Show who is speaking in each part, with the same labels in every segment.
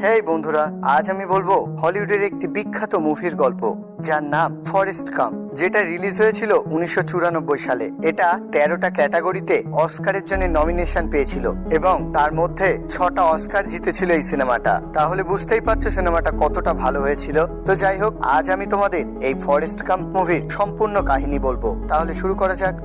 Speaker 1: হেই বন্ধুরা, আজ আমি বলবো হলিউডের একটি বিখ্যাত মুভির গল্প, যার নাম ফরেস্ট গাম্প, যেটা রিলিজ হয়েছিল 1994 সালে। এটা 13টা ক্যাটাগরিতে অস্কারের জন্য নমিনেশন পেয়েছিল এবং তার মধ্যে 6টা অস্কার জিতেছিল এই সিনেমাটা। তাহলে বুঝতেই পারছো সিনেমাটা কতটা ভালো হয়েছিল। তো যাই হোক, আজ আমি তোমাদের এই ফরেস্ট গাম্প মুভির সম্পূর্ণ কাহিনী বলবো। তাহলে শুরু করা যাক।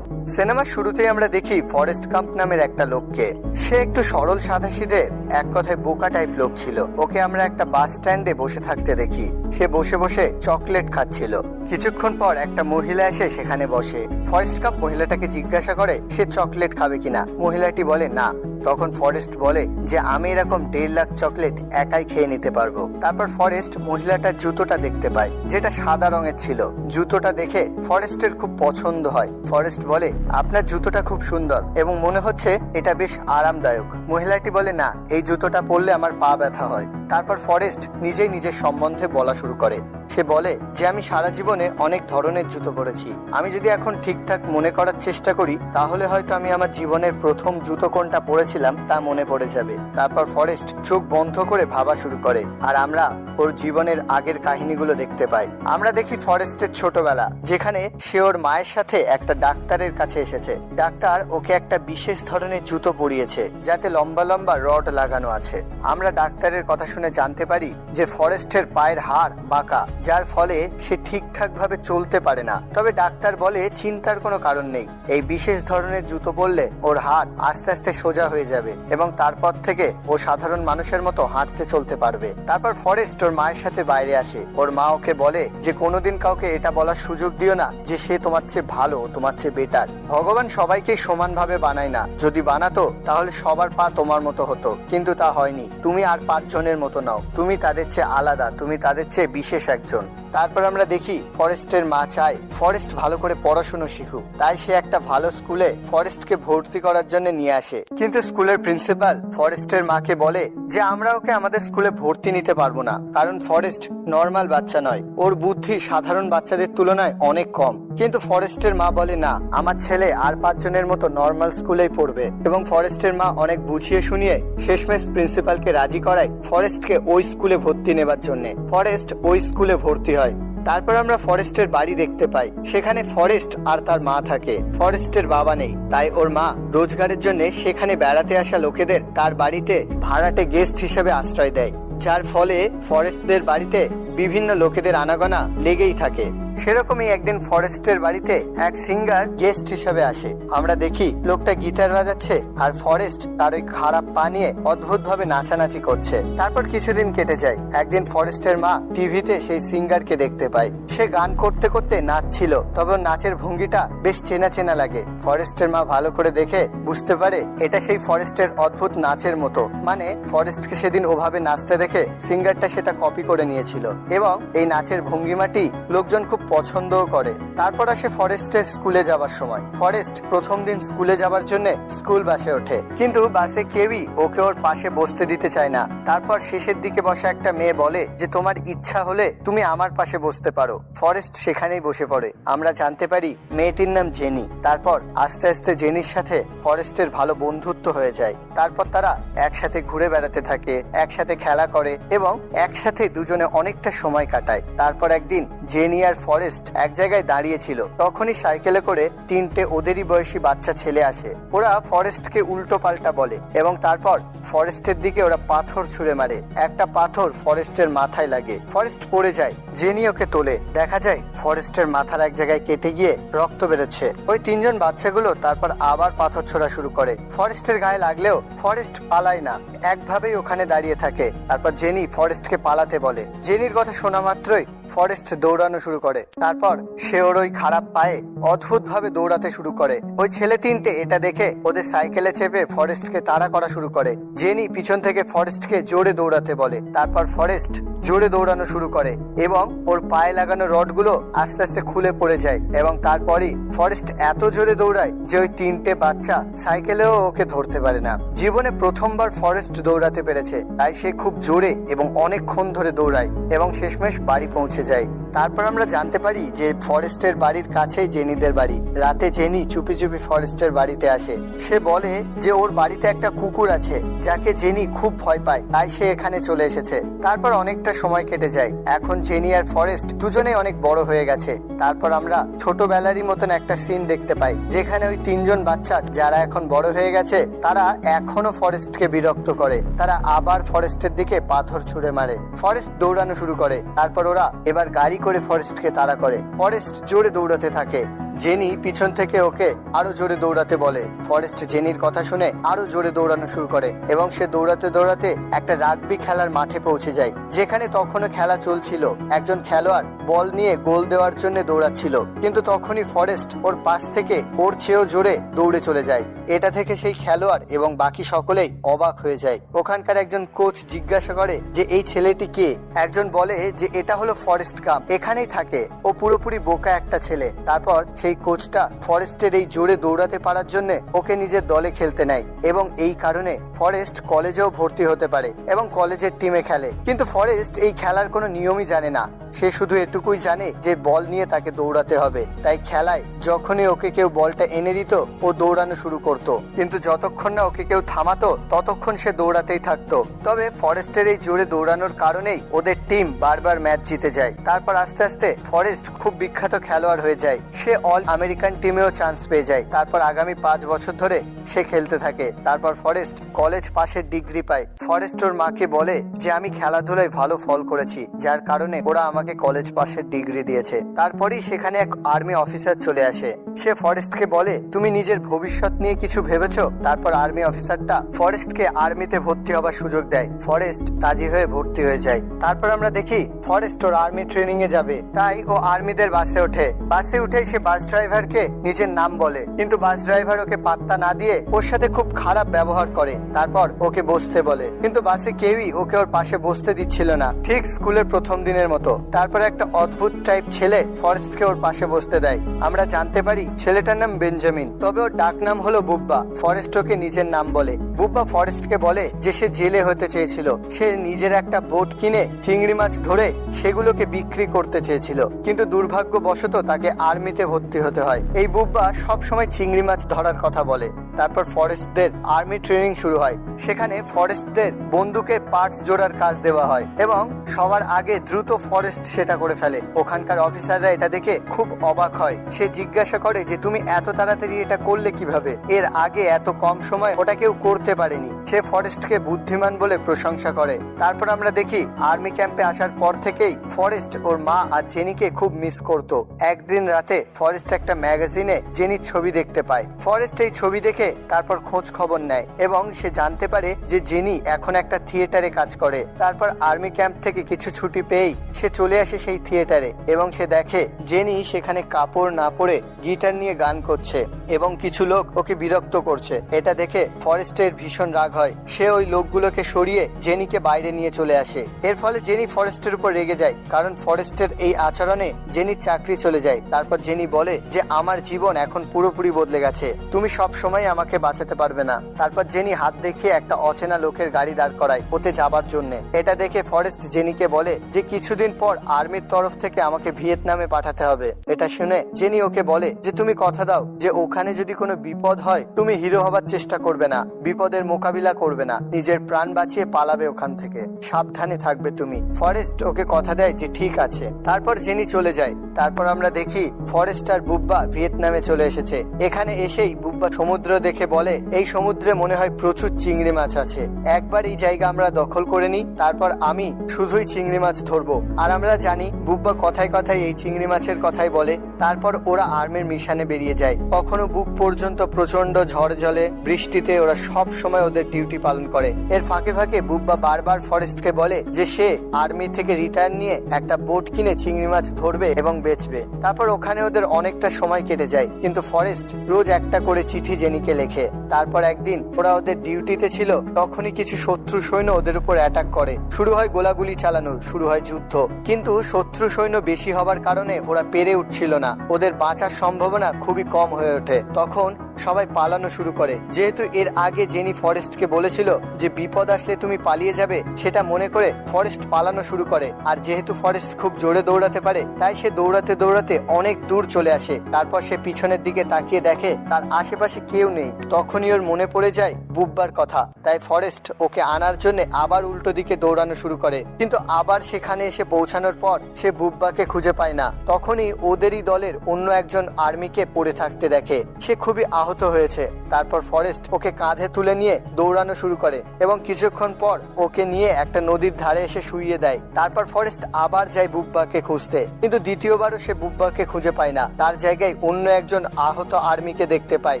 Speaker 1: সিনেমার শুরুতেই আমরা দেখি ফরেস্ট গাম্প নামের একটা লোককে। সে একটু সরল সাদাসিধে, এক কথায় বোকা টাইপ লোক ছিল। ওকে আমরা একটা বাস স্ট্যান্ডে বসে থাকতে দেখি। সে বসে বসে চকলেট খাচ্ছিল। কিছুক্ষণ পর একটা মহিলা এসে সেখানে বসে। ফরেস্ট গাম্প মহিলাটাকে জিজ্ঞাসা করে সে চকলেট খাবে কিনা। মহিলাটি বলে না। তখন ফরেস্ট বলে যে আমি এরকম 1.5 লাখ চকলেট একাই খেয়ে নিতে পারবো। তারপর ফরেস্ট মহিলাটার জুতোটা দেখতে পায়, যেটা সাদা রঙের ছিল। জুতোটা দেখে ফরেস্টের খুব পছন্দ হয়। ফরেস্ট বলে আপনার জুতোটা খুব সুন্দর এবং মনে হচ্ছে এটা বেশ আরামদায়ক। মহিলাটি বলে না, এই জুতোটা পরলে আমার পা ব্যথা হয়। তারপর ফরেস্ট নিজেই নিজের সম্বন্ধে বলা শুরু করে। সে বলে যে আমি সারা জীবনে অনেক ধরনের জুতো পরেছি। আমি যদি এখন ঠিকঠাক মনে করার চেষ্টা করি তাহলে হয়তো আমি আমার জীবনের প্রথম জুতো কোনটা পরেছিলাম তা মনে পড়ে যাবে। তারপর ফরেস্ট চোখ বন্ধ করে ভাবা শুরু করে আর আমরা ওর জীবনের আগের কাহিনীগুলো দেখতে পাই। আমরা দেখি ফরেস্টের ছোটবেলা, যেখানে সে ওর মায়ের সাথে একটা ডাক্তারের কাছে এসেছে। ডাক্তার ওকে একটা বিশেষ ধরনের জুতো পরিয়েছে যাতে লম্বা লম্বা রড লাগানো আছে। আমরা ডাক্তারের কথা শুনে জানতে পারি যে ফরেস্টের পায়ের হাড় বাঁকা, যার ফলে সে ঠিকঠাক ভাবে চলতে পারে না। তবে ডাক্তার বলে চিন্তার কোনো কারণ নেই, এই বিশেষ ধরনের জুতো পরলে ওর হাড় আস্তে আস্তে সোজা হয়ে যাবে এবং তারপর থেকে ও সাধারণ মানুষের মতো হাঁটতে চলতে পারবে। তারপর ফরেস্ট ওর মায়ের সাথে বাইরে আসে। ওর মা ওকে বলে যে কোনোদিন কাউকে এটা বলার সুযোগ দিও না যে সে তোমার চেয়ে ভালো, তোমার চেয়ে বেটার। ভগবান সবাইকে সমানভাবে বানায় না, যদি বানাতো তাহলে সবার পা তোমার মতো হতো, কিন্তু তা হয়নি। তুমি আর 5 জনের মতো নাও, তুমি তাদের চেয়ে আলাদা, তুমি তাদের চেয়ে বিশেষ একজন। তারপর আমরা দেখি ফরেস্টের মা চায় ফরেস্ট ভালো করে পড়াশোনা শিখুক, তাই সে একটা ভালো স্কুলে ফরেস্টকে ভর্তি করার জন্য নিয়ে আসে। কিন্তু স্কুলের প্রিন্সিপাল ফরেস্টের মাকে বলে যে আমরা ওকে আমাদের স্কুলে ভর্তি নিতে পারবো না, কারণ ফরেস্ট নর্মাল বাচ্চা নয়, ওর বুদ্ধি সাধারণ বাচ্চাদের তুলনায় অনেক কম। কিন্তু ফরেস্টের মা বলে না, আমার ছেলে আর 5 জনের মতো নর্মাল স্কুলেই পড়বে। এবং ফরেস্টের মা অনেক বুঝিয়ে শুনিয়ে শেষমেশ প্রিন্সিপালকে রাজি করায় ফরেস্টকে ওই স্কুলে ভর্তি নেবার জন্য। ফরেস্ট ওই স্কুলে ভর্তি হয়। তারপর আমরা ফরেস্টের বাড়ি দেখতে পাই। সেখানে ফরেস্ট আর তার মা থাকে। ফরেস্টের বাবা নেই, তাই ওর মা রোজগারের জন্য সেখানে বেড়াতে আসা লোকেদের তার বাড়িতে ভাড়াটে গেস্ট হিসেবে আশ্রয় দেয়, যার ফলে ফরেস্টদের বাড়িতে বিভিন্ন লোকেদের আনাগোনা লেগেই থাকে। সেরকমই একদিন ফরেস্টের বাড়িতে এক সিঙ্গার গেস্ট হিসেবে আসে। আমরা দেখি লোকটা গিটার বাজাচ্ছে আর ফরেস্ট তার ওই খারাপ পা নিয়ে অদ্ভুত ভাবে নাচানাচি করছে। তারপর কিছুদিন কেটে যায়। একদিন ফরেস্টের মা টিভিতে সেই সিঙ্গারকে দেখতে পায়। সে গান করতে করতে নাচছিল, তবে নাচের ভঙ্গিটা বেশ চেনা চেনা লাগে। ফরেস্টের মা ভালো করে দেখে বুঝতে পারে এটা সেই ফরেস্টের অদ্ভুত নাচের মতো। মানে ফরেস্টকে সেদিন ওভাবে নাচতে দেখে সিঙ্গারটা সেটা কপি করে নিয়েছিল এবং এই নাচের ভঙ্গিমাটি লোকজন খুব পছন্দও করে। তারপর আসে ফরেস্টের স্কুলে যাবার সময়। ফরেস্ট প্রথম দিন স্কুলে যাবার জন্য স্কুল বাসে ওঠে, কিন্তু বাসে কেউই ওকে ওর পাশে বসতে দিতে চায় না। তারপর শেষের দিকে বসা একটা মেয়ে বলে যে তোমার ইচ্ছা হলে তুমি আমার পাশে বসতে পারো। ফরেস্ট সেখানেই বসে পড়ে। আমরা জানতে পারি মেয়েটির নাম জেনি। তারপর আস্তে আস্তে জেনির সাথে ফরেস্টের ভালো বন্ধুত্ব হয়ে যায়। তারপর তারা একসাথে ঘুরে বেড়াতে থাকে, একসাথে খেলা করে এবং একসাথে দুজনে অনেকটা সময় কাটায়। তারপর একদিন জেনি আর ফরেস্ট এক জায়গায় দাঁড়িয়েছিল। তখনই সাইকেলে করে 3টে ওদেরই বয়সী বাচ্চা ছেলে আসে। ওরা ফরেস্টকে উল্টো পাল্টা বলে এবং তারপর ফরেস্টের দিকে ওরা পাথর ছুঁড়ে মারে। একটা পাথর ফরেস্টের মাথায় লাগে। ফরেস্ট পড়ে যায়। জেনি ওকে তোলে। দেখা যায় ফরেস্টের মাথার এক জায়গায় কেটে গিয়ে রক্ত বেরোচ্ছে। ওই 3 জন বাচ্চাগুলো তারপর আবার পাথর ছোড়া শুরু করে। ফরেস্টের গায়ে লাগলেও ফরেস্ট পালায় না, একভাবেই ওখানে দাঁড়িয়ে থাকে। তারপর জেনি ফরেস্টকে পালাতে বলে। জেনির কথা শোনা মাত্রই ফরেস্ট দৌড়ানো শুরু করে। তারপর সে ওর ওই খারাপ পায়ে অদ্ভুত ভাবে দৌড়াতে শুরু করে। ওই ছেলে 3টে এটা দেখে ওদের সাইকেলে চেপে ফরেস্টকে তাড়া করা শুরু করে। জেনি পিছন থেকে ফরেস্টকে জোরে দৌড়াতে বলে। তারপর ফরেস্ট জোরে দৌড়ানো শুরু করে এবং ওর পায়ে লাগানো রডগুলো আস্তে আস্তে খুলে পড়ে যায় এবং তারপরই ফরেস্ট এত জোরে দৌড়ায় যে ওই 3টে বাচ্চা সাইকেলেও ওকে ধরতে পারে না। জীবনে প্রথমবার ফরেস্ট দৌড়াতে পেরেছে, তাই সে খুব জোরে এবং অনেকক্ষণ ধরে দৌড়ায় এবং শেষমেশ বাড়ি পৌঁছে যায়। তারপর আমরা জানতে পারি যে ফরেস্টের বাড়ির কাছেই জেনিদের বাড়ি। রাতে জেনি চুপি চুপি ফরেস্টের বাড়িতে আসে। সে বলে যে ওর বাড়িতে একটা কুকুর আছে যাকে জেনি খুব ভয় পায়, তাই সে এখানে চলে এসেছে। তারপর অনেকটা সময় কেটে যায়। এখন জেনি আর ফরেস্ট দুজনেই অনেক বড় হয়ে গেছে। তারপর আমরা ছোটবেলারই মতন একটা সিন দেখতে পাই, যেখানে ওই তিনজন বাচ্চা যারা এখন বড় হয়ে গেছে তারা এখনো ফরেস্টকে বিরক্ত করে। তারা আবার ফরেস্টের দিকে পাথর ছুঁড়ে মারে। ফরেস্ট দৌড়ানো শুরু করে। তারপর ওরা এবার গাড়ি করে ফরেস্টকে তাড়া করে। ফরেস্ট জোরে দৌড়াতে থাকে। জেনি পিছন থেকে ওকে আরো জোরে দৌড়াতে বলে। ফরেস্ট জেনির কথা শুনে আরো জোরে দৌড়ানো শুরু করে এবং সে দৌড়াতে দৌড়াতে একটা রাগবি খেলার মাঠে পৌঁছে যায়, যেখানে তখনও খেলা চলছিল। একজন খেলোয়াড় বল নিয়ে গোল দেওয়ার জন্য দৌড়াচ্ছিল, কিন্তু তখনই ফরেস্ট ওর পাশ থেকে ওর চেয়েও জোরে দৌড়ে চলে যায়। এটা থেকে সেই খেলোয়াড় এবং বাকি সকলেই অবাক হয়ে যায়। ওখানকার একজন কোচ জিজ্ঞাসা করে যে এই ছেলেটি কে। একজন বলে যে এটা হলো ফরেস্ট গাম্প, এখানেই থাকে, ও পুরোপুরি বোকা একটা ছেলে। তারপর সেই কোচটা ফরেস্টের এই জোরে দৌড়াতে পারার জন্য ওকে নিজের দলে খেলতে নেয় এবং এই কারণে ফরেস্ট কলেজেও ভর্তি হতে পারে এবং কলেজের টিমে খেলে। কিন্তু ফরেস্ট এই খেলার কোনো নিয়মই জানে না। সে শুধু এটুকুই জানে যে বল নিয়ে তাকে দৌড়াতে হবে। তাই খেলায় যখনই ওকে কেউ বলটা এনে দিত ও দৌড়ানো শুরু করত, কিন্তু যতক্ষণ না ওকে কেউ থামাতো ততক্ষণ সে দৌড়াতেই থাকতো। তবে ফরেস্টের এই জোরে দৌড়ানোর কারণেই ওদের টিম বারবার ম্যাচ জিতে যায়। তারপর আস্তে আস্তে ফরেস্ট খুব বিখ্যাত খেলোয়াড় হয়ে যায়। সে অল আমেরিকান টিমেও চান্স পেয়ে যায়। তারপর আগামী 5 বছর ধরে সে খেলতে থাকে। তারপর ফরেস্ট কলেজ পাশের ডিগ্রি পায়। ফরেস্ট ওর মাকে বলে যে আমি খেলাধুলায় ভালো ফল করেছি, যার কারণে ওরা আমাকে কলেজ পাশের ডিগ্রি দিয়েছে। তারপরেই সেখানে এক আর্মি অফিসার চলে আসে। সে ফরেস্টকে বলে তুমি নিজের ভবিষ্যৎ নিয়ে কিছু ভেবেছো? তারপর আর্মি অফিসারটা ফরেস্টকে আর্মিতে ভর্তি হবার সুযোগ দেয়। ফরেস্ট রাজি হয়ে ভর্তি হয়ে যায়। তারপর আমরা দেখি ফরেস্ট ওর আর্মি ট্রেনিং এ যাবে, তাই ও আর্মিদের বাসে ওঠে। বাসে উঠেই সে বাস ড্রাইভারকে নিজের নাম বলে, কিন্তু বাস ড্রাইভার ওকে পাত্তা না দিয়ে ওর সাথে খুব খারাপ ব্যবহার করে। তারপর ওকে বসতে বলে, কিন্তু বাসে কেউই ওকে ওর পাশে বসতে দিচ্ছিল না, ঠিক স্কুলের প্রথম দিনের মতো। তারপর একটা অদ্ভুত টাইপ ছেলে ফরেস্টকে ওর পাশে বসতে দেয়। আমরা জানতে পারি ছেলেটার নাম বেঞ্জামিন, তবে ওর ডাক নাম হলো বুব্বা। ফরেস্ট ওকে নিজের নাম বলে। বুব্বা ফরেস্টকে বলে যে সে জেলে হতে চেয়েছিল। সে নিজের একটা বোট কিনে চিংড়ি মাছ ধরে সেগুলোকে বিক্রি করতে চেয়েছিল, কিন্তু দুর্ভাগ্যবশত তাকে আর্মিতে ভর্তি হতে হয়। এই বুব্বা সব সময় চিংড়ি মাছ ধরার কথা বলে। তারপর ফরেস্টদের আর্মি ট্রেনিং শুরু হয়। সেখানে ফরেস্টদের বন্দুকের পার্টস জোড়ার কাজ দেওয়া হয় এবং সবার আগে দ্রুত ফরেস্ট সেটা করে ফেলে। ওখানকার অফিসাররা এটা দেখে খুব অবাক হয়। সে জিজ্ঞাসা করে যে তুমি এত তাড়াতাড়ি এটা করলে কিভাবে? এর আগে এত কম সময় ওটা কেউ করতে পারেনি। সে ফরেস্টকে বুদ্ধিমান বলে প্রশংসা করে। তারপর আমরা দেখি আর্মি ক্যাম্পে আসার পর থেকেই ফরেস্ট ওর মা আর জেনিকে খুব মিস করত। একদিন রাতে ফরেস্ট একটা ম্যাগাজিনে জেনির ছবি দেখতে পায়। ফরেস্ট এই ছবি দেখে তারপর খোঁজ খবর নেয় এবং সে জানতে পারে যে জেনি এখন একটা থিয়েটারে কাজ করে। তারপর আর্মি ক্যাম্প থেকে কিছু ছুটি পেয়েই সে চলে আসে সেই থিয়েটারে এবং সে দেখে জেনি সেখানে কাপড় না পরে গিটার নিয়ে গান করছে এবং কিছু লোক ওকে বিরক্ত করছে। এটা দেখে ফরেস্টের ভীষণ রাগ হয়। সে ওই লোকগুলোকে সরিয়ে জেনিকে বাইরে নিয়ে চলে আসে। এর ফলে জেনি ফরেস্টের উপর রেগে যায়, কারণ ফরেস্টের এই আচরণে জেনির চাকরি চলে যায়। তারপর জেনি বলে যে আমার জীবন এখন পুরোপুরি বদলে গেছে, তুমি সব সময় আমাকে বাঁচাতে পারবে না। তারপর জেনি হাত দেখিয়ে একটা অচেনা লোকের গাড়ি দাঁড় করায় ওতে যাবার জন্য। এটা দেখে ফরেস্ট জেনিকে বলে যে কিছুদিন পর আর্মির তরফ থেকে আমাকে ভিয়েতনামে পাঠাতে হবে। এটা শুনে জেনি ওকে বলে যে তুমি কথা দাও যে ওখানে যদি কোনো বিপদ হয় তুমি হিরো হবার চেষ্টা করবে না, বিপদের মোকাবিলা করবে না, নিজের প্রাণ বাঁচিয়ে পালাবে ওখান থেকে, সাবধানে থাকবে তুমি। ফরেস্ট ওকে কথা দেয় যে ঠিক আছে। তারপর জেনি চলে যায়। তারপর আমরা দেখি ফরেস্ট আর বুব্বা ভিয়েতনামে চলে এসেছে। এখানে এসেই বুব্বা সমুদ্র দেখে বলে এই সমুদ্রে মনে হয় প্রচুর চিংড়ি মাছ আছে, একবার এই জায়গা আমরা দখল করে নিই, তারপর আমি শুধুই চিংড়ি মাছ ধরবো। আর আমরা জানি বুব্বা কথায় কথায় এই চিংড়ি মাছের কথাই বলে। তারপর ওরা আর্মির মিশনে বেরিয়ে যায়। কখনো বুক পর্যন্ত প্রচন্ড ঝড় জলে, বৃষ্টিতে ওরা সব সময় ওদের ডিউটি পালন করে। এর ফাঁকে ফাঁকে বুব্বা বারবার ফরেস্টকে বলে যে সে আর্মি থেকে রিটায়ার নিয়ে একটা বোট কিনে চিংড়ি মাছ ধরবে এবং বেচবে। তারপর ওখানে ওদের অনেকটা সময় কেটে যায়, কিন্তু ফরেস্ট রোজ একটা করে চিঠি জেনিকে লেখে। তারপর একদিন ওরা ওদের ডিউটিতে ছিল, তখনই কিছু শত্রু সৈন্য ওদের উপর অ্যাটাক করে। শুরু হয় গোলাগুলি চালানো, শুরু হয় যুদ্ধ। কিন্তু শত্রু সৈন্য বেশি হবার কারণে ওরা পেরে উঠছিল না, ওদের বাঁচার সম্ভাবনা খুবই কম হয়ে ওঠে। তখন সবাই পালানো শুরু করে। যেহেতু এর আগে জেনি ফরেস্টকে বলেছিল যে বিপদ আসলে তুমি পালিয়ে যাবে, সেটা মনে করে ফরেস্ট পালানো শুরু করে। আর যেহেতু ফরেস্ট খুব জোরে দৌড়াতে পারে, তাই সে দৌড়াতে দৌড়াতে অনেক দূর চলে আসে। তারপর সে পিছনের দিকে তাকিয়ে দেখে তার আশেপাশে কেউ নেই। তখনই ওর মনে পড়ে যায় বুব্বার কথা। তাই ফরেস্ট ওকে আনার জন্য আবার উল্টো দিকে দৌড়ানো শুরু করে। কিন্তু আবার সেখানে এসে পৌঁছানোর পর সে বুব্বাকে খুঁজে পায় না। তখনই ওদেরই দলের অন্য একজন আর্মিকে পড়ে থাকতে দেখে। সে খুবই আহত হয়েছে। তারপর ফরেস্ট ওকে কাঁধে তুলে নিয়ে দৌড়ানো শুরু করে এবং কিছুক্ষণ পর ওকে নিয়ে একটা নদীর ধারে এসে শুইয়ে দেয়। তারপর ফরেস্ট আবার যায় বুব্বাকে খুঁজতে, কিন্তু দ্বিতীয়বারও সে বুব্বাকে খুঁজে পায় না। তার জায়গায় অন্য একজন আহত আর্মিকে দেখতে পায়।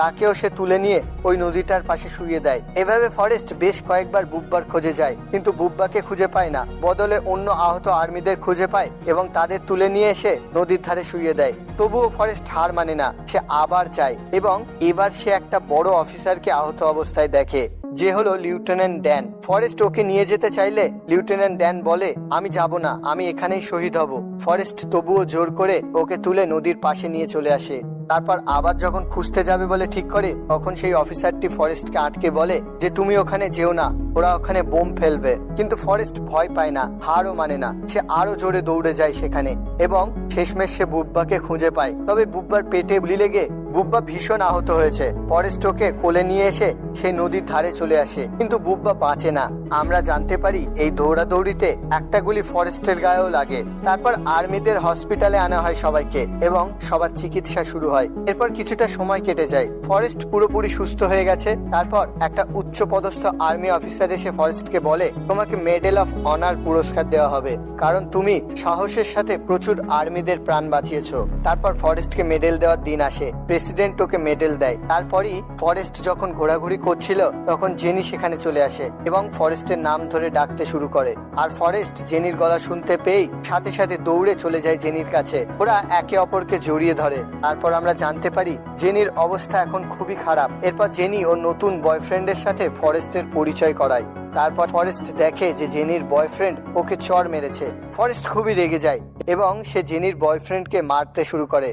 Speaker 1: তাকেও সে তুলে নিয়ে ওই নদীটার পাশে শুইয়ে দেয়। এভাবে ফরেস্ট বেশ কয়েকবার বুব্বার খোঁজে যায়, কিন্তু বুব্বাকে খুঁজে পায় না। বদলে অন্য আহত আর্মিদের খুঁজে পায় এবং তাদের তুলে নিয়ে এসে নদীর ধারে শুইয়ে দেয়। তবুও ফরেস্ট হার মানে না, সে আবার যায় এবং এবার সে একটা বড় অফিসারকে আহত অবস্থায় দেখে, যে হলো লিউটেন্যান্ট ড্যান। ফরেস্ট ওকে নিয়ে যেতে চাইলে লিউটেন্যান্ট ড্যান বলে, আমি যাব না, আমি এখানেই শহীদ হব। ফরেস্ট তবুও জোর করে ওকে তুলে নদীর পাশে নিয়ে চলে আসে। তারপর আবার যখন খুঁজতে যাবে বলে ঠিক করে, তখন সেই অফিসারটি ফরেস্টকে আটকে বলে যে তুমি ওখানে যেও না, ওরা ওখানে বোম ফেলবে। কিন্তু ফরেস্ট ভয় পায় না, হারও মানে না। সে আরো জোরে দৌড়ে যায় সেখানে এবং শেষমেশ সে বুব্বাকে খুঁজে পায়। তবে বুব্বার পেটে গুলি লেগে বুব্বা ভীষণ আহত হয়েছে। ফরেস্ট ওকে কোলে নিয়ে এসে সেই নদীর ধারে চলে আসে, কিন্তু বুব্বা বাঁচে না। আমরা জানতে পারি এই দৌড়াদৌড়িতে একটা গুলি ফরেস্টের গায়েও লাগে। তারপর আর্মিদের হসপিটালে আনা হয় সবাইকে এবং সবার চিকিৎসা শুরু হয়। এরপর কিছুটা সময় কেটে যায়, ফরেস্ট পুরোপুরি সুস্থ হয়ে গেছে। তারপর একটা উচ্চ পদস্থ আর্মি অফিসার এসে ফরেস্টকে বলে, তোমাকে মেডেল অফ অনার পুরস্কার দেওয়া হবে, কারণ তুমি সাহসের সাথে প্রচুর আর্মিদের প্রাণ বাঁচিয়েছো। তারপর ফরেস্টকে মেডেল দেওয়ার দিন আসে, প্রেসিডেন্ট ওকে মেডেল দেয়। তারপরই ফরেস্ট যখন ঘোরাঘুরি করছিল, তখন জেনি সেখানে চলে আসে এবং ফরেস্টের নাম ধরে ডাকতে শুরু করে। আর ফরেস্ট জেনির গলা শুনতে পেয়ে সাথে সাথে দৌড়ে চলে যায় জেনির কাছে। ওরা একে অপরকে জড়িয়ে ধরে। তারপর আমরা জানতে পারি জেনির অবস্থা এখন খুবই খারাপ। এরপর জেনি ওর নতুন বয়ফ্রেন্ডের সাথে ফরেস্টের পরিচয় করায়। তারপর ফরেস্ট দেখে যে জেনির বয়ফ্রেন্ড ওকে চড় মেরেছে। ফরেস্ট খুবই রেগে যায় এবং সে জেনির বয়ফ্রেন্ডকে মারতে শুরু করে।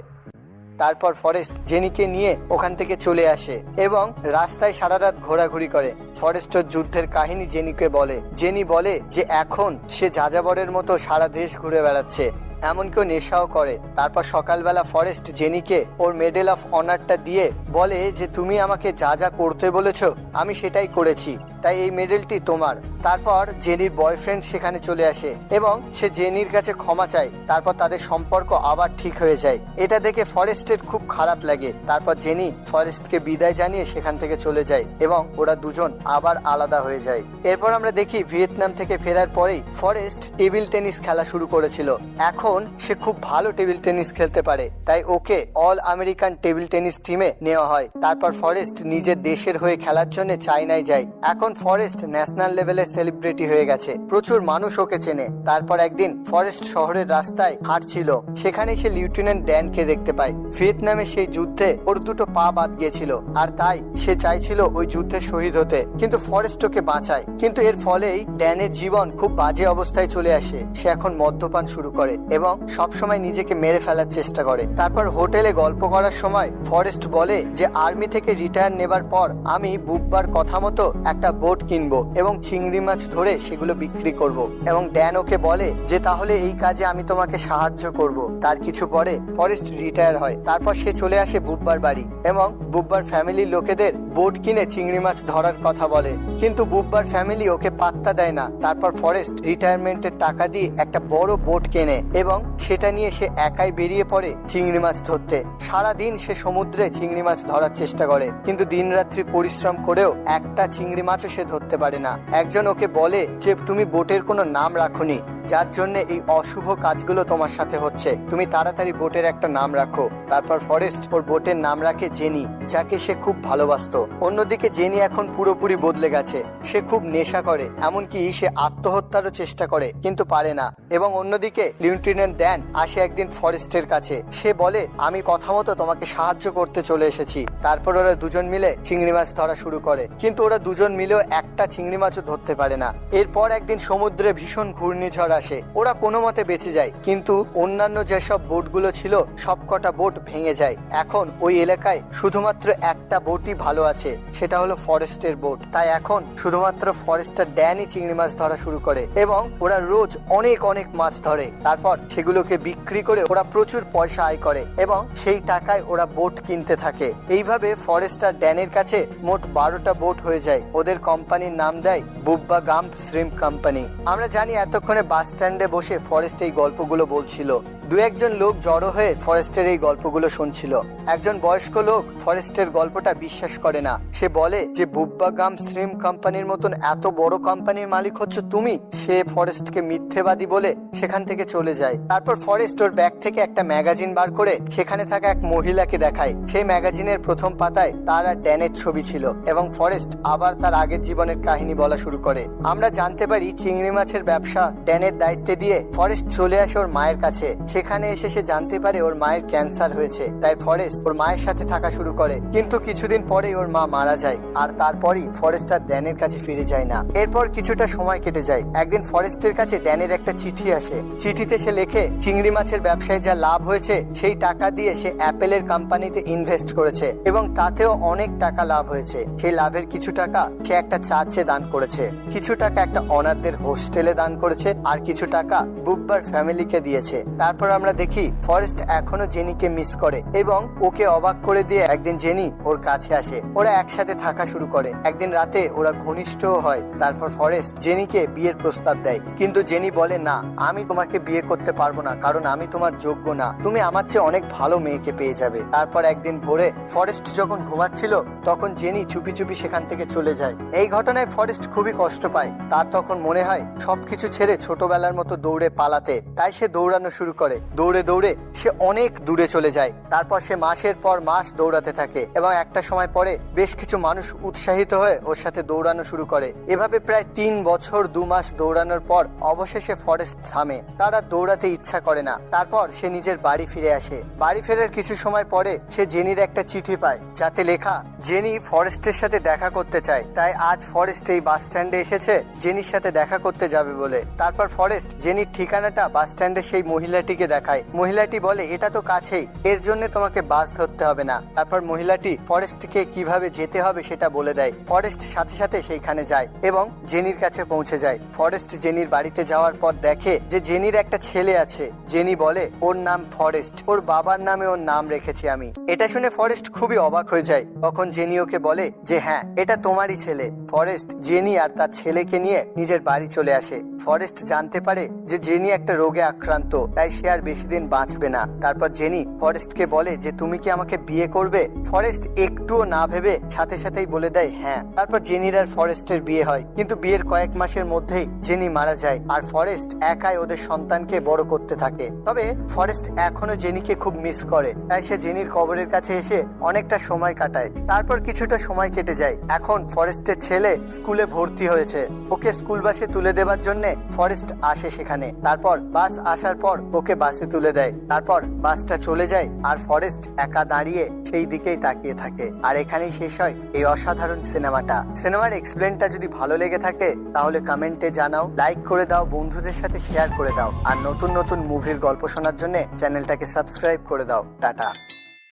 Speaker 1: তারপর ফরেস্ট জেনিকে নিয়ে ওখান থেকে চলে আসে এবং রাস্তায় সারা রাত ঘোরাঘুরি করে। ফরেস্টের যুদ্ধের কাহিনী জেনিকে বলে। জেনি বলে যে এখন সে যাযাবরের মতো সারা দেশ ঘুরে বেড়াচ্ছে, এমনকি নেশাও করে। তারপর সকালবেলা ফরেস্ট জেনিকে ওর মেডেল অফ অনারটা দিয়ে বলে যে তুমি আমাকে যা যা করতে বলেছো আমি সেটাই করেছি, তাই এই মেডেলটি তোমার। তারপর জেনির বয়ফ্রেন্ড সেখানে চলে আসে এবং সে জেনির কাছে ক্ষমা চায়। তারপর তাদের সম্পর্ক আবার ঠিক হয়ে যায়। এটা দেখে ফরেস্টের খুব খারাপ লাগে। তারপর জেনি ফরেস্টকে বিদায় জানিয়ে সেখান থেকে চলে যায় এবং ওরা দুজন আবার আলাদা হয়ে যায়। এরপর আমরা দেখি ভিয়েতনাম থেকে ফেরার পরেই ফরেস্ট টেবিল টেনিস খেলা শুরু করেছিল। এখন সে খুব ভালো টেবিল টেনিস খেলতে পারে, তাই okay all American table tennis টিমে নেওয়া হয়। তারপর ফরেস্ট নিজের দেশের হয়ে খেলার জন্য চায়নায় যায়। এখন ফরেস্ট ন্যাশনাল লেভেলে সেলিব্রিটি হয়ে গেছে, প্রচুর মানুষ ওকে চেনে। তারপর একদিন ফরেস্ট শহরের রাস্তায় হাঁটছিল, সেখানে সে লিউটেন্যান্ট ড্যানকে দেখতে পায়। ভিয়েতনামে সেই যুদ্ধে ওর দুটো পা বাদ গিয়েছিল, আর তাই সে চাইছিল ওই যুদ্ধে শহীদ হতে, কিন্তু ফরেস্ট ওকে বাঁচায়। কিন্তু এর ফলেই ড্যানের জীবন খুব বাজে অবস্থায় চলে আসে। সে এখন মদ্যপান শুরু করে এবং সবসময় নিজেকে মেরে ফেলার চেষ্টা করে। তারপর হোটেলে গল্প করার সময় ফরেস্ট বলে যে আর্মি থেকে রিটায়ার নেবার পর আমি বুব্বার কথা মতো একটা বোট কিনবো এবং চিংড়ি মাছ ধরে সেগুলো বিক্রি করব। এবং ড্যান ওকে বলে যে তাহলে এই কাজে আমি তোমাকে সাহায্য করব। তার কিছু পরে ফরেস্ট রিটায়ার হয়। তারপর সে চলে আসে বুব্বার বাড়ি এবং বুব্বার ফ্যামিলির লোকেদের বোট কিনে চিংড়ি মাছ ধরার কথা বলে, কিন্তু বুব্বার ফ্যামিলি ওকে পাত্তা দেয় না। তারপর ফরেস্ট রিটায়ারমেন্টের টাকা দিয়ে একটা বড় বোট কেনে এবং সেটা নিয়ে সে একাই বেরিয়ে পড়ে চিংড়ি মাছ ধরতে। সারাদিন সে সমুদ্রে চিংড়ি মাছ ধরার চেষ্টা করে, কিন্তু দিনরাত্রি পরিশ্রম করেও একটা চিংড়ি মাছও সে ধরতে পারে না। একজন ওকে বলে যে তুমি বোটের কোনো নাম রাখোনি, যার জন্য এই অশুভ কাজগুলো তোমার সাথে হচ্ছে, তুমি তাড়াতাড়ি বোটের একটা নাম রাখো। তারপর ফরেস্ট ওর বোটের নাম রাখে জেনি, যাকে সে খুব ভালোবাসতো। অন্যদিকে জেনি এখন পুরোপুরি বদলে গেছে। সে খুব নেশা করে, এমনকি সে আত্মহত্যারও চেষ্টা করে, কিন্তু পারে না। এবং অন্যদিকে লিউটেন্যান্ট ড্যান আসে একদিন ফরেস্টের কাছে। সে বলে আমি কথা মতো তোমাকে সাহায্য করতে চলে এসেছি। তারপর ওরা দুজন মিলে চিংড়ি মাছ ধরা শুরু করে, কিন্তু ওরা দুজন মিলেও একটা চিংড়ি মাছও ধরতে পারে না। এরপর একদিন সমুদ্রে ভীষণ ঘূর্ণিঝড় আসে, ওরা কোনো মতে বেঁচে যায়, কিন্তু অন্যান্য যেসব বোটগুলো ছিল সবকটা বোট ভেঙে যায়। এখন ওই এলাকায় শুধুমাত্র একটা বোটই ভালো আছে, সেটা হলো ফরেস্টের বোট। তাই এখন শুধুমাত্র ফরেস্টার ড্যানই চিংড়ি মাছ ধরা শুরু করে এবং ওরা রোজ অনেক অনেক মাছ ধরে। তারপর সেগুলোকে বিক্রি করে ওরা প্রচুর পয়সা আয় করে এবং সেই টাকায় ওরা বোট কিনতে থাকে। এইভাবে ফরেস্টার ড্যানের কাছে মোট 12টা বোট হয়ে যায়। ওদের কোম্পানির নাম দেয় বুব্বা গাম্প শ্রিম্প কোম্পানি। আমরা জানি এতক্ষণে বাস স্ট্যান্ডে বসে ফরেস্ট এই গল্পগুলো বলছিল। দু একজন লোক জড়ো হয়ে ফরেস্টের এই গল্পগুলো শুনছিল। একজন বয়স্ক লোক ফরেস্টের গল্পটা বিশ্বাস করে না। সে বলে যে বুব্বা গাম্প শ্রিম্প কোম্পানির মতন এত বড় কোম্পানির মালিক হচ্ছে তুমি। সে ফরেস্টকে মিথ্যেবাদী বলে সেখান থেকে চলে যায়। তারপর ফরেস্ট ওর ব্যাগ থেকে একটা ম্যাগাজিন বার করে সেখানে থাকা এক মহিলাকে দেখায়। সেই ম্যাগাজিনের প্রথম পাতায় তার আর ড্যানের ছবি ছিল এবং ফরেস্ট আবার তার আগের জীবনের কাহিনী বলা শুরু করে। আমরা জানতে পারি চিংড়ি মাছের ব্যবসা ড্যানের দায়িত্বে দিয়ে ফরেস্ট চলে আসে ওর মায়ের কাছে। সেখানে এসে সে জানতে পারে ওর মায়ের ক্যান্সার হয়েছে। তাই ফরেস্ট ওর মায়ের সাথে থাকা শুরু করে, কিন্তু কিছুদিন পরেই ওর মা মারা যায়। আর তারপরই ফরেস্ট আর ড্যানের কাছে ফিরে যায় না। এরপর কিছুটা সময় কেটে যায়। একদিন ফরেস্টের কাছে ড্যানের একটা চিঠি আসে। চিঠিতে সে লেখে চিংড়ি মাছের ব্যবসায় যা লাভ হয়েছে সেই টাকা দিয়ে সে অ্যাপেলের কোম্পানিতে ইনভেস্ট করেছে এবং তাতেও অনেক টাকা লাভ হয়েছে। সেই লাভের কিছু টাকা সে একটা চার্চে দান করেছে, কিছু টাকা একটা অনাথদের হোস্টেলে দান করেছে, আর কিছু টাকা বুব্বার ফ্যামিলিকে দিয়েছে। তারপর আমরা দেখি ফরেস্ট এখনো জেনিকে মিস করে এবং ওকে অবাক করে দিয়ে একদিন জেনি ওর কাছে আসে। ওরা একসাথে থাকা শুরু করে। একদিন রাতে ওরা ঘনিষ্ঠ হয়। তারপর ফরেস্ট জেনিকে বিয়ের প্রস্তাব দেয়, কিন্তু জেনি বলে না, আমি তোমাকে বিয়ে করতে পারবো না, কারণ আমি তোমার যোগ্য না। তুমি আমার চেয়ে অনেক ভালো মেয়েকে পেয়ে যাবে। তারপর একদিন ভোরে ফরেস্ট যখন ঘুমাচ্ছিল তখন জেনি চুপি চুপি সেখান থেকে চলে যায়। এই ঘটনায় ফরেস্ট খুবই কষ্ট পায়। তার তখন মনে হয় সবকিছু ছেড়ে ছোটবেলার মতো দৌড়ে পালাতে। তাই সে দৌড়ানো শুরু করে। দৌড়ে দৌড়ে সে অনেক দূরে চলে যায়। তারপর সে মাসের পর মাস দৌড়াতে থাকে এবং একটা সময় পরে বেশ কিছু মানুষ উৎসাহিত হয়ে ওর সাথে দৌড়ানো শুরু করে। এভাবে প্রায় 3 বছর 2 মাস দৌড়ানোর পর অবশেষে ফরেস্ট থামে। তারা দৌড়াতে ইচ্ছা করে না। তারপর সে নিজের বাড়ি ফিরে আসে। বাড়ি ফেরার কিছু সময় পরে সে জেনির একটা চিঠি পায়, যাতে লেখা জেনি ফরেস্টের সাথে দেখা করতে চায়। তাই আজ ফরেস্ট এই বাস স্ট্যান্ডে এসেছে জেনির সাথে দেখা করতে যাবে বলে। তারপর ফরেস্ট জেনির ঠিকানাটা বাস স্ট্যান্ডে সেই মহিলাটিকে দেখায়। মহিলাটি বলে এটা তো কাছেই, এর জন্য তোমাকে বাস ধরতে হবে না। তারপর মহিলাটি ফরেস্টকে কিভাবে যেতে হবে সেটা বলে দেয়। ফরেস্ট সাথে সাথে সেইখানে যায় এবং জেনির কাছে পৌঁছে যায়। ফরেস্ট জেনির বাড়িতে যাওয়ার পর দেখে যে জেনির একটা ছেলে আছে। জেনি বলে ওর নাম ফরেস্ট, ওর বাবার নামে ওর নাম রেখেছি আমি। এটা শুনে ফরেস্ট খুবই অবাক হয়ে যায়। তখন জেনি ওকে বলে যে হ্যাঁ, এটা তোমারই ছেলে। ফরেস্ট জেনি আর তার ছেলেকে নিয়ে নিজের বাড়ি চলে আসে। ফরেস্ট জানতে পারে যে জেনি একটা রোগে আক্রান্ত, তাই সে আর বেশি দিন বাঁচবে না। তারপর জেনি ফরেস্টকে বলে যে তুমি কি আমাকে বিয়ে করবে? ফরেস্ট একটুও না ভেবে সাথে সাথেই বলে দেয় হ্যাঁ। তারপর জেনির আর ফরেস্টের বিয়ে হয়, কিন্তু বিয়ের কয়েক মাসের মধ্যেই জেনি মারা যায় আর ফরেস্ট একাই ওদের সন্তানকে বড় করতে থাকে। তবে ফরেস্ট এখনো জেনিকে খুব মিস করে, তাই সে জেনির কবরের কাছে এসে অনেকটা সময় কাটায়। তারপর কিছুটা সময় কেটে যায়। এখন ফরেস্টের ছেলে স্কুলে ভর্তি হয়েছে। ওকে স্কুল বাসে তুলে দেবার জন্য ফরেস্ট আসে সেখানে। তারপর বাস আসার পর ওকে বাসে তুলে দেয়। তারপর বাসটা চলে যায় আর ফরেস্ট একা দাঁড়িয়ে সেই দিকেই তাকিয়ে থাকে। আর এখানেই শেষ হয় এই অসাধারণ সিনেমাটা। সিনেমার এক্সপ্লেনটা যদি ভালো লেগে থাকে তাহলে কমেন্টে জানাও, লাইক করে দাও, বন্ধুদের সাথে শেয়ার করে দাও। আর নতুন নতুন মুভির গল্প শোনার জন্য চ্যানেলটাকে সাবস্ক্রাইব করে দাও। টাটা।